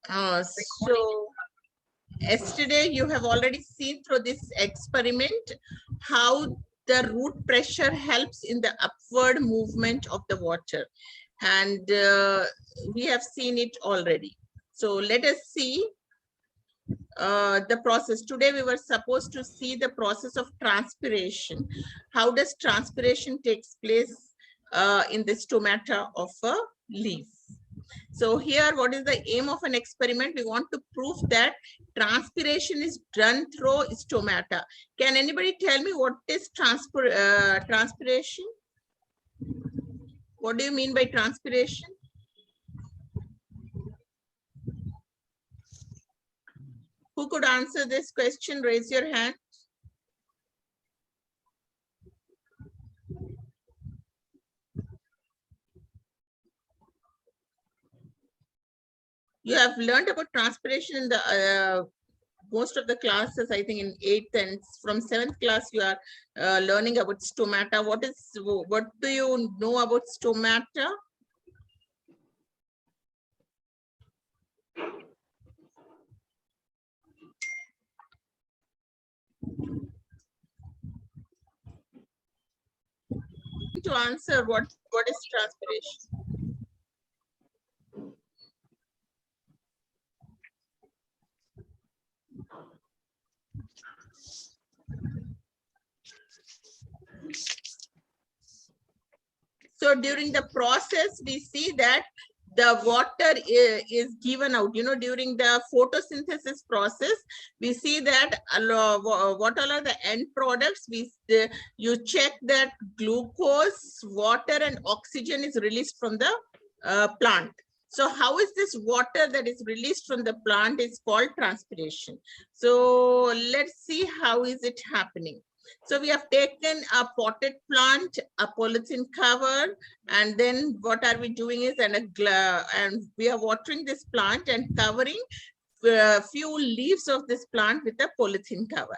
So yesterday you have already seen through this experiment how the root pressure helps in the upward movement of the water, and we have seen it already. So let us see the process. Today we were supposed to see the process of transpiration. How does transpiration takes place in the stomata of a leaf? So here, what is the aim of an experiment? We want to prove that transpiration is done through stomata. Can anybody tell me what is transpiration? What do you mean by transpiration? Who could answer this question? Raise your hand. You have learned about transpiration in the most of the classes. I think in 8th and from 7th class you are learning about stomata. What do you know about stomata? To answer what is transpiration? So during the process, we see that the water is given out. You know, during the photosynthesis process, we see that what all are the end products. You check that glucose, water, and oxygen is released from the plant. So how is this water that is released from the plant is called transpiration. So let's see how is it happening. So we have taken a potted plant, a polythene cover, and then what are we doing is and we are watering this plant and covering a few leaves of this plant with a polythene cover.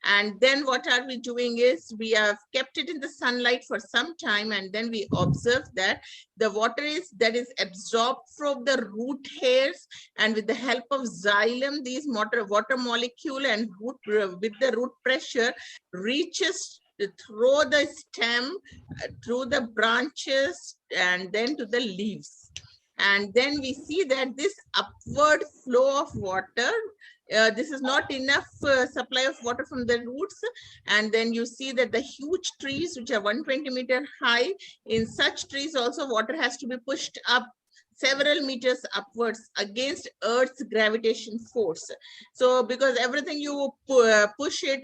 And then what are we doing is we have kept it in the sunlight for some time, and then we observe that the water that is absorbed from the root hairs, and with the help of xylem, these water molecule and with the root pressure reaches through the stem, through the branches, and then to the leaves. And then we see that this upward flow of water, this is not enough supply of water from the roots. And then you see that the huge trees, which are 120-meter high, in such trees also water has to be pushed up several meters upwards against Earth's gravitation force. So because everything you push it,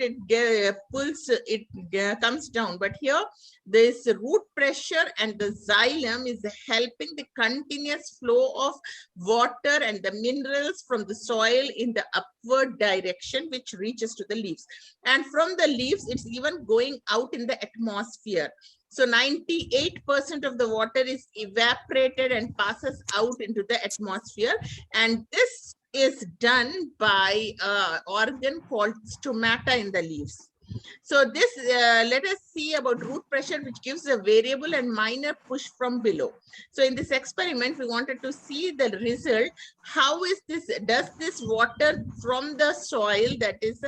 it comes down. But here, this root pressure and the xylem is helping the continuous flow of water and the minerals from the soil in the upward direction, which reaches to the leaves. And from the leaves, it's even going out in the atmosphere. So 98% of the water is evaporated and passes out into the atmosphere. And this is done by an organ called stomata in the leaves. So this, let us see about root pressure, which gives a variable and minor push from below. So in this experiment, we wanted to see the result. How is this, does this water from the soil that is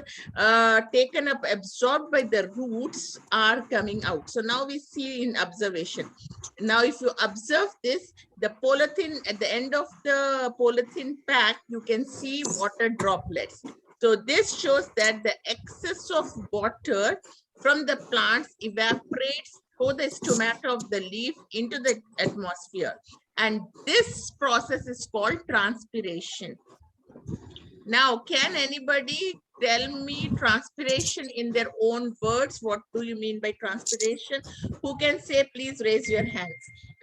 taken up, absorbed by the roots, are coming out? So now we see in observation. Now, if you observe this, the polythene, at the end of the polythene pack, you can see water droplets. So this shows that the excess of water from the plants evaporates through the stomata of the leaf into the atmosphere. And this process is called transpiration. Now, can anybody tell me transpiration in their own words? What do you mean by transpiration? Who can say, please raise your hands.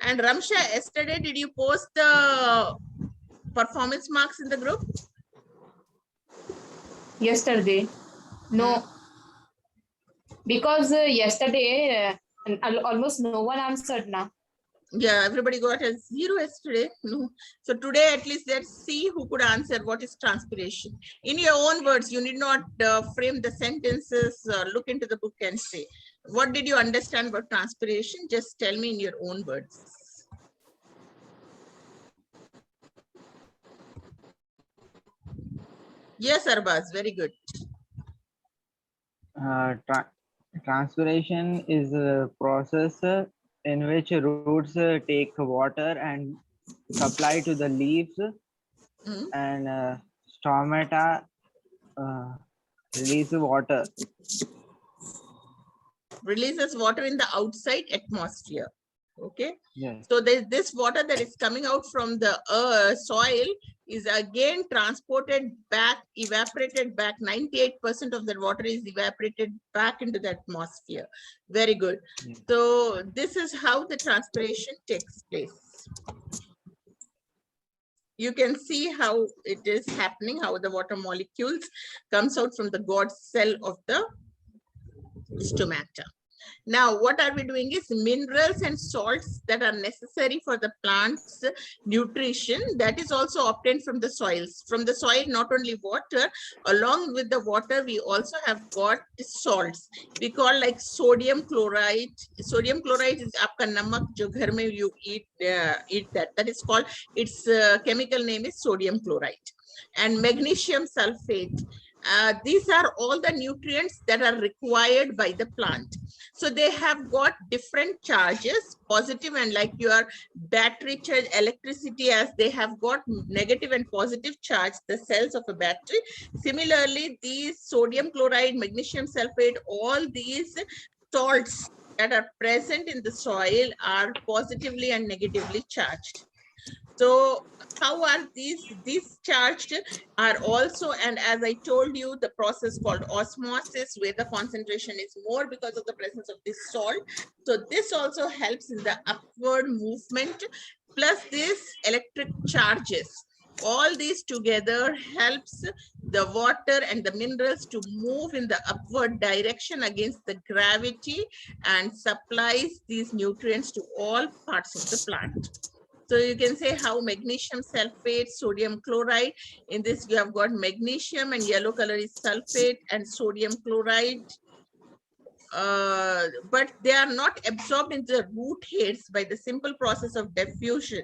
And Ramsha, yesterday, did you post the performance marks in the group? Yesterday, no, because yesterday almost no one answered now. Yeah, everybody got a 0 yesterday. No. So today, at least let's see who could answer what is transpiration. In your own words, you need not frame the sentences, look into the book and say, what did you understand about transpiration? Just tell me in your own words. Yes, Arbaz, very good. Transpiration is a process in which roots take water and supply to the leaves, Mm. and stomata uh, release water. Releases water in the outside atmosphere. Okay. Yes. So this water that is coming out from the soil is again transported back, evaporated back. 98% of that water is evaporated back into the atmosphere. Very good. Yes. So this is how the transpiration takes place. You can see how it is happening, how the water molecules comes out from the God cell of the stomata. Now, what are we doing is minerals and salts that are necessary for the plant's nutrition, that is also obtained from the soils. From the soil, not only water, along with the water, we also have got salts. We call like sodium chloride. Sodium chloride is आपका नमक जो घर में you eat that. That is called, its chemical name is sodium chloride. And magnesium sulfate. These are all the nutrients that are required by the plant. So they have got different charges, positive and like your battery charge, electricity, as they have got negative and positive charge, the cells of a battery. Similarly, these sodium chloride, magnesium sulfate, all these salts that are present in the soil are positively and negatively charged. So how are these charged are also, and as I told you, the process called osmosis, where the concentration is more because of the presence of this salt. So this also helps in the upward movement, plus this electric charges. All these together helps the water and the minerals to move in the upward direction against the gravity and supplies these nutrients to all parts of the plant. So you can say how magnesium sulfate, sodium chloride. In this, you have got magnesium, and yellow color is sulfate and sodium chloride. But they are not absorbed into the root hairs by the simple process of diffusion,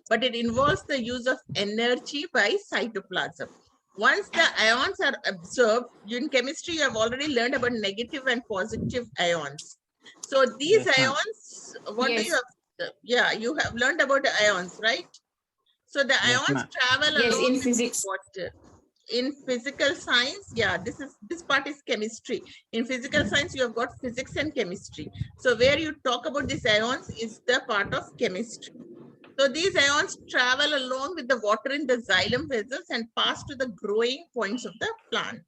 but it involves the use of energy by cytoplasm. Once the ions are absorbed, in chemistry, you have already learned about negative and positive ions. So these Yes, ma'am. ions, what do you Yes. have? Yeah, you have learned about the ions, right? So the Yes, ions ma'am. travel Yes, along in with the physics. water. In physical science, yeah, this part is chemistry. In physical science, you have got physics and chemistry. So where you talk about these ions is the part of chemistry. So these ions travel along with the water in the xylem vessels and pass to the growing points of the plant.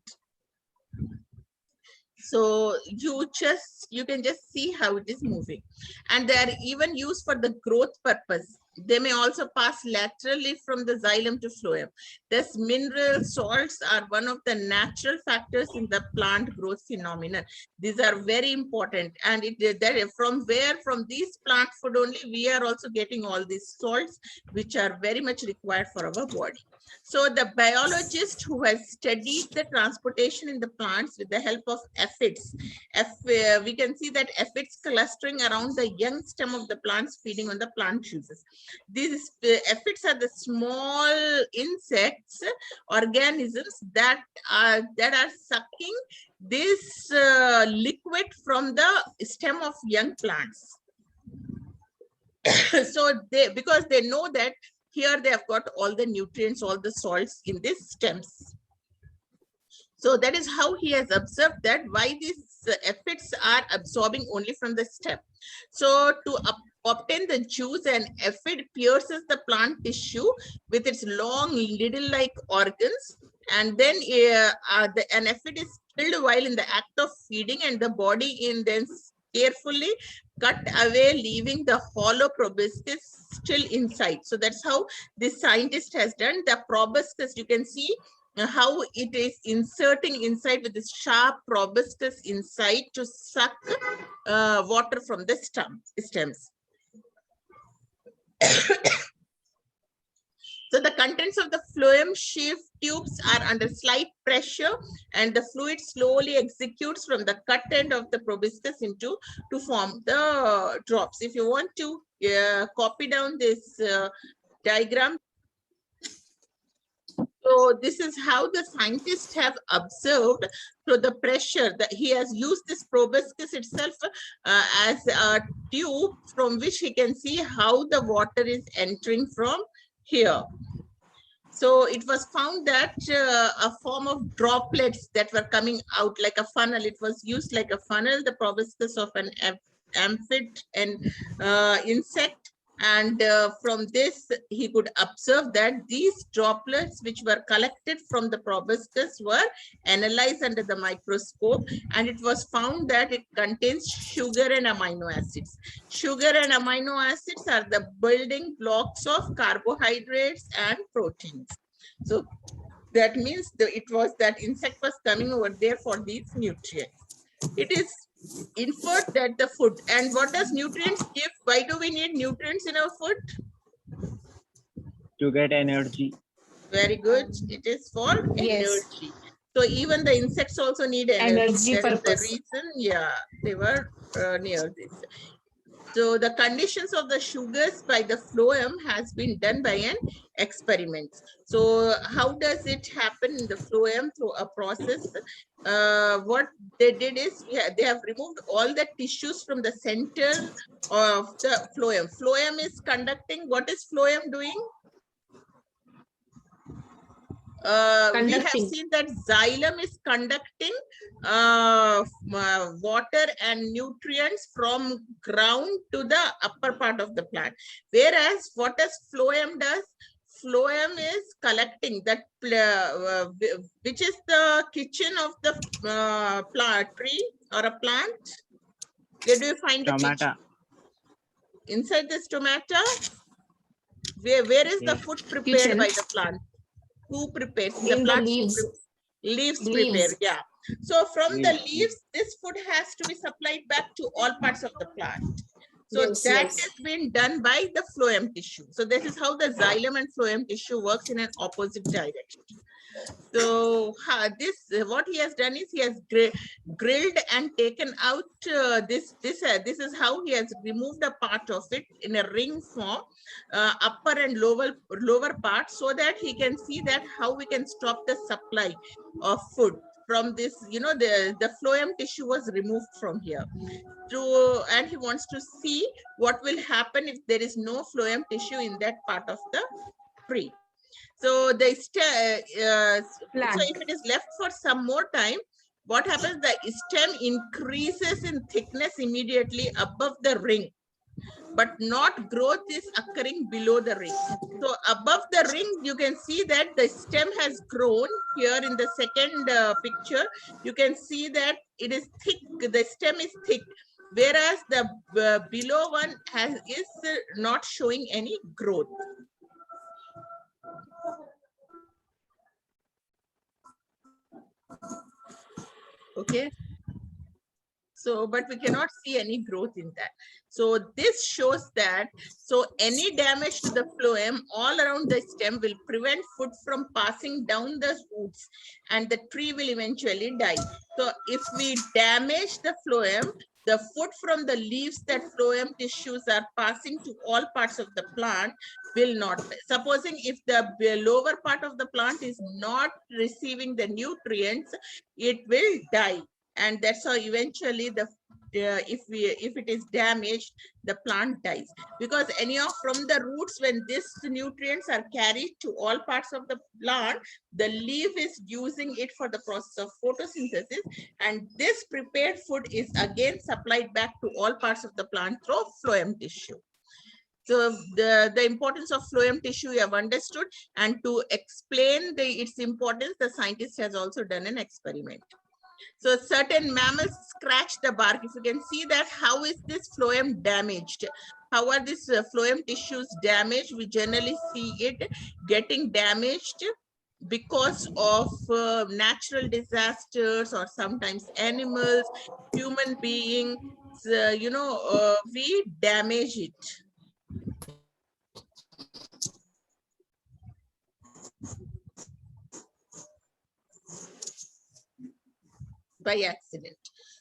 So you can just see how it is moving, and they are even used for the growth purpose. They may also pass laterally from the xylem to phloem. Thus, mineral salts are one of the natural factors in the plant growth phenomenon. These are very important, and that from these plant food only we are also getting all these salts, which are very much required for our body. So the biologist who has studied the transportation in the plants with the help of aphids, we can see that aphids clustering around the young stem of the plants feeding on the plant juices. These aphids are the small insects, organisms that are sucking this liquid from the stem of young plants. So because they know that here they have got all the nutrients, all the salts in these stems. So that is how he has observed that why these aphids are absorbing only from the stem. So to obtain the juice, an aphid pierces the plant tissue with its long needle-like organs, and then an aphid is killed while in the act of feeding, and the body in then carefully cut away, leaving the hollow proboscis still inside. So that's how this scientist has done. The proboscis, you can see how it is inserting inside with this sharp proboscis inside to suck water from the stems. So the contents of the phloem sheath tubes are under slight pressure, and the fluid slowly executes from the cut end of the proboscis to form the drops. If you want to copy down this diagram. So So this is how the scientists have observed. So the pressure that he has used this proboscis itself as a tube from which he can see how the water is entering from here. So it was found that a form of droplets that were coming out like a funnel. It was used like a funnel, the proboscis of an amphid and insect. And from this, he could observe that these droplets, which were collected from the proboscis, were analyzed under the microscope. And it was found that it contains sugar and amino acids. Sugar and amino acids are the building blocks of carbohydrates and proteins. So that means it was that insect was coming over there for these nutrients. It is inferred that the food, and what does nutrients give? Why do we need nutrients in our food? To get energy. Very good. It is for Yes. energy. So even the insects also need energy. Energy That is the purpose. reason, yeah, they were near this. So the conditions of the sugars by the phloem has been done by an experiment. So how does it happen in the phloem? Through a process. What they did is they have removed all the tissues from the center of the phloem. Phloem is conducting. What is phloem doing? We have Conducting. seen that xylem is conducting water and nutrients from ground to the upper part of the plant. Whereas what does phloem does? Phloem is collecting that, which is the kitchen of the plant, tree or a plant. Where do you find the kitchen? Stomata. Inside the stomata? Where is the Yes. food prepared Kitchen. by the plant? Who prepares? The In the plant leaves. leaves prepare, Leaves. yeah. So from the Leaves. leaves, this food has to be supplied back to all parts of the plant. So Yes, that yes. has been done by the phloem tissue. So this is how the xylem and phloem tissue works in an opposite direction. So what he has done is he has grilled and taken out this is how he has removed a part of it in a ring form, upper and lower part, so that he can see that how we can stop the supply of food from this. The phloem tissue was removed from here. And he wants to see what will happen if there is no phloem tissue in that part of the tree. So so Plant. if it is left for some more time, what happens? The stem increases in thickness immediately above the ring, but not growth is occurring below the ring. So above the ring, you can see that the stem has grown. Here in the second picture, you can see that it is thick. The stem is thick, whereas the below one is not showing any growth. Okay. So, but we cannot see any growth in that. So this shows that, so any damage to the phloem all around the stem will prevent food from passing down the roots, and the tree will eventually die. So if we damage the phloem, the food from the leaves that phloem tissues are passing to all parts of the plant will not. Supposing if the lower part of the plant is not receiving the nutrients, it will die. And that's how eventually if it is damaged, the plant dies, because from the roots, when these nutrients are carried to all parts of the plant, the leaf is using it for the process of photosynthesis, and this prepared food is again supplied back to all parts of the plant through phloem tissue. So the importance of phloem tissue you have understood, and to explain its importance, the scientist has also done an experiment. So certain mammals scratch the bark. If you can see that, how is this phloem damaged? How are these phloem tissues damaged? We generally see it getting damaged because of natural disasters, or sometimes animals, human beings, we damage it. By accident.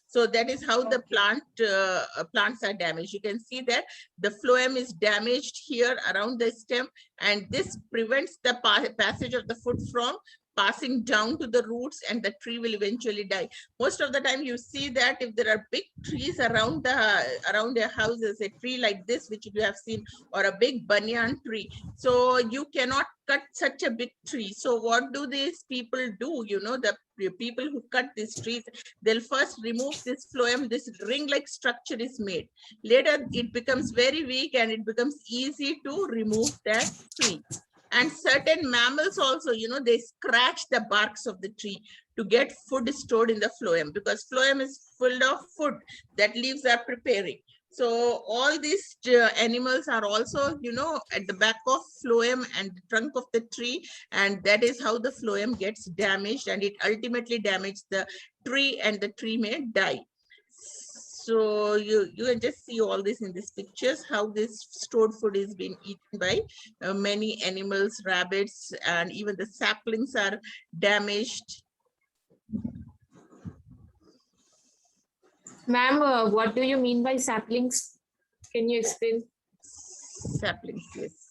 So that is how the plants are damaged. You can see that the phloem is damaged here around the stem, and this prevents the passage of the food from passing down to the roots, and the tree will eventually die. Most of the time you see that if there are big trees around their houses, a tree like this which you have seen, or a big banyan tree, so you cannot cut such a big tree. So what do these people do? You know, the people who cut these trees, they'll first remove this phloem. This ring like structure is made. Later it becomes very weak and it becomes easy to remove that tree. And certain mammals also, you know, they scratch the barks of the tree to get food stored in the phloem, because phloem is full of food that leaves are preparing. So all these animals are also, you know, at the back of phloem and the trunk of the tree, and that is how the phloem gets damaged, and it ultimately damages the tree, and the tree may die. So you can just see all this in these pictures, how this stored food is being eaten by many animals, rabbits, and even the saplings are damaged. Ma'am, what do you mean by saplings? Can you explain? Saplings, yes.